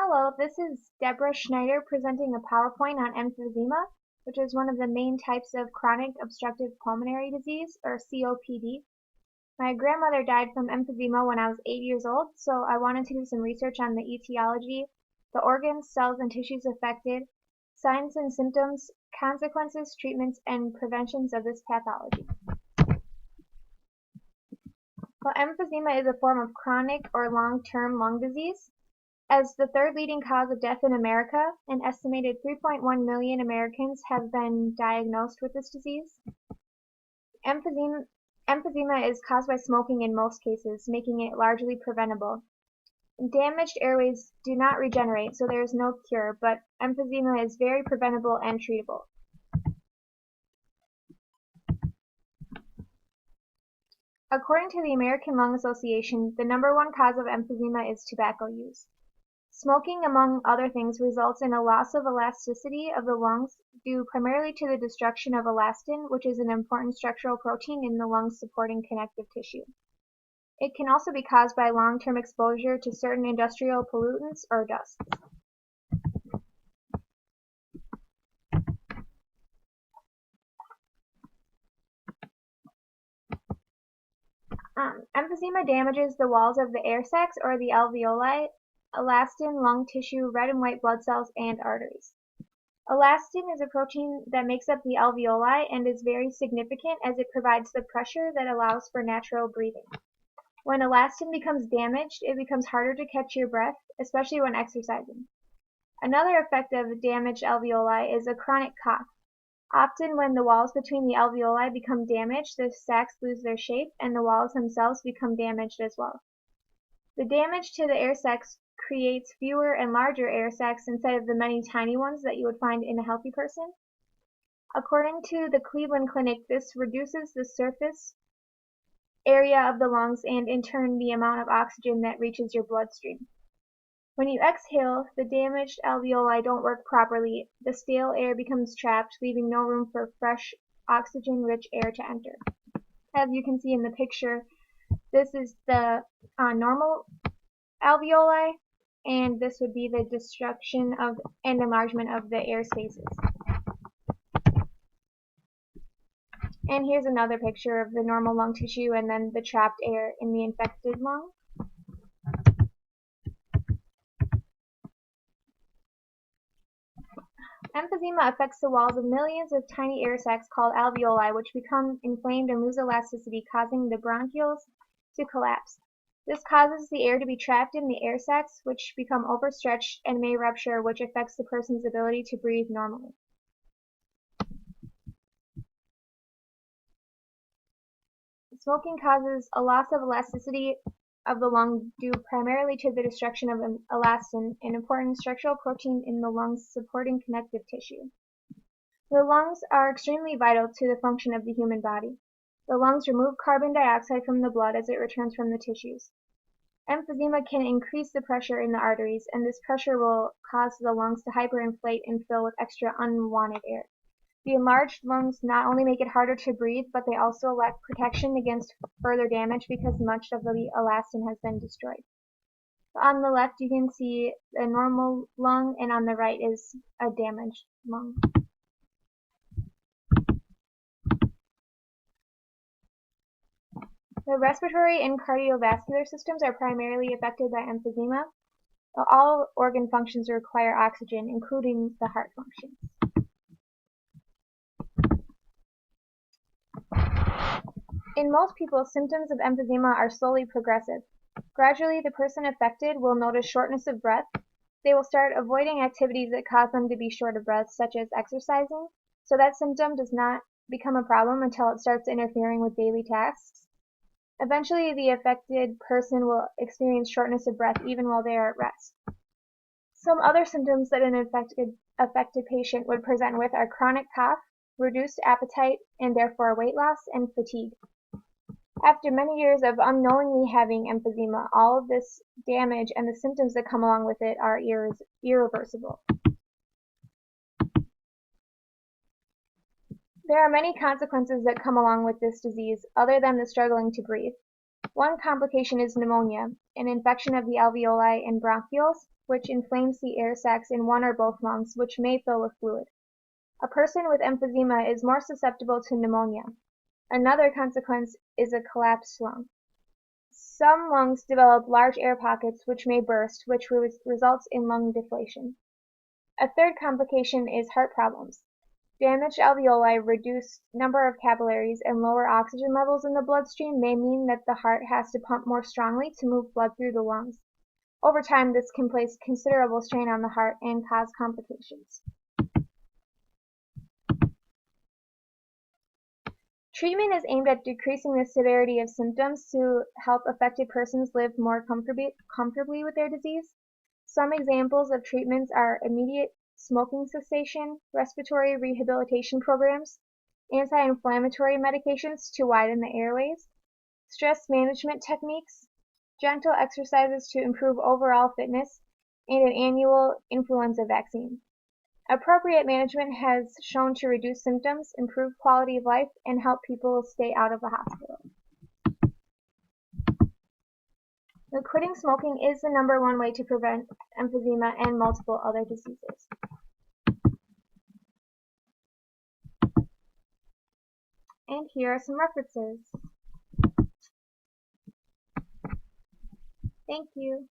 Hello, this is Schneider presenting a PowerPoint on emphysema, which is one of the main types of chronic obstructive pulmonary disease, or COPD. My grandmother died from emphysema when I was 8 years old, so I wanted to do some research on the etiology, the organs, cells, and tissues affected, signs and symptoms, consequences, treatments, and preventions of this pathology. Well, emphysema is a form of chronic or long-term lung disease. As the third leading cause of death in America, an estimated 3.1 million Americans have been diagnosed with this disease. Emphysema is caused by smoking in most cases, making it largely preventable. Damaged airways do not regenerate, so there is no cure, but emphysema is very preventable and treatable. According to the American Lung Association, the #1 cause of emphysema is tobacco use. Smoking, among other things, results in a loss of elasticity of the lungs due primarily to the destruction of elastin, which is an important structural protein in the lung's supporting connective tissue. It can also be caused by long-term exposure to certain industrial pollutants or dust. Emphysema damages the walls of the air sacs or the alveoli, elastin, lung tissue, red and white blood cells, and arteries. Elastin is a protein that makes up the alveoli and is very significant as it provides the pressure that allows for natural breathing. When elastin becomes damaged, it becomes harder to catch your breath, especially when exercising. Another effect of damaged alveoli is a chronic cough. Often when the walls between the alveoli become damaged, the sacs lose their shape and the walls themselves become damaged as well. The damage to the air sacs creates fewer and larger air sacs instead of the many tiny ones that you would find in a healthy person. According to the Cleveland Clinic, this reduces the surface area of the lungs and in turn the amount of oxygen that reaches your bloodstream. When you exhale, the damaged alveoli don't work properly. The stale air becomes trapped, leaving no room for fresh, oxygen-rich air to enter. As you can see in the picture, this is the normal alveoli, and this would be the destruction of and enlargement of the air spaces. And here's another picture of the normal lung tissue and then the trapped air in the infected lung. Emphysema affects the walls of millions of tiny air sacs called alveoli, which become inflamed and lose elasticity, causing the bronchioles to collapse. This causes the air to be trapped in the air sacs, which become overstretched and may rupture, which affects the person's ability to breathe normally. Smoking causes a loss of elasticity of the lung due primarily to the destruction of elastin, an important structural protein in the lung's supporting connective tissue. The lungs are extremely vital to the function of the human body. The lungs remove carbon dioxide from the blood as it returns from the tissues. Emphysema can increase the pressure in the arteries, and this pressure will cause the lungs to hyperinflate and fill with extra unwanted air. The enlarged lungs not only make it harder to breathe, but they also lack protection against further damage because much of the elastin has been destroyed. On the left you can see a normal lung, and on the right is a damaged lung. The respiratory and cardiovascular systems are primarily affected by emphysema. All organ functions require oxygen, including the heart functions. In most people, symptoms of emphysema are slowly progressive. Gradually, the person affected will notice shortness of breath. They will start avoiding activities that cause them to be short of breath, such as exercising, so that symptom does not become a problem until it starts interfering with daily tasks. Eventually, the affected person will experience shortness of breath even while they are at rest. Some other symptoms that an affected patient would present with are chronic cough, reduced appetite and therefore weight loss, and fatigue. After many years of unknowingly having emphysema, all of this damage and the symptoms that come along with it are irreversible. There are many consequences that come along with this disease other than the struggling to breathe. One complication is pneumonia, an infection of the alveoli and bronchioles, which inflames the air sacs in one or both lungs, which may fill with fluid. A person with emphysema is more susceptible to pneumonia. Another consequence is a collapsed lung. Some lungs develop large air pockets which may burst, which results in lung deflation. A third complication is heart problems. Damaged alveoli, reduced number of capillaries, and lower oxygen levels in the bloodstream may mean that the heart has to pump more strongly to move blood through the lungs. Over time, this can place considerable strain on the heart and cause complications. Treatment is aimed at decreasing the severity of symptoms to help affected persons live more comfortably with their disease. Some examples of treatments are immediate smoking cessation, respiratory rehabilitation programs, anti-inflammatory medications to widen the airways, stress management techniques, gentle exercises to improve overall fitness, and an annual influenza vaccine. Appropriate management has shown to reduce symptoms, improve quality of life, and help people stay out of the hospital. Quitting smoking is the #1 way to prevent emphysema and multiple other diseases. And here are some references. Thank you.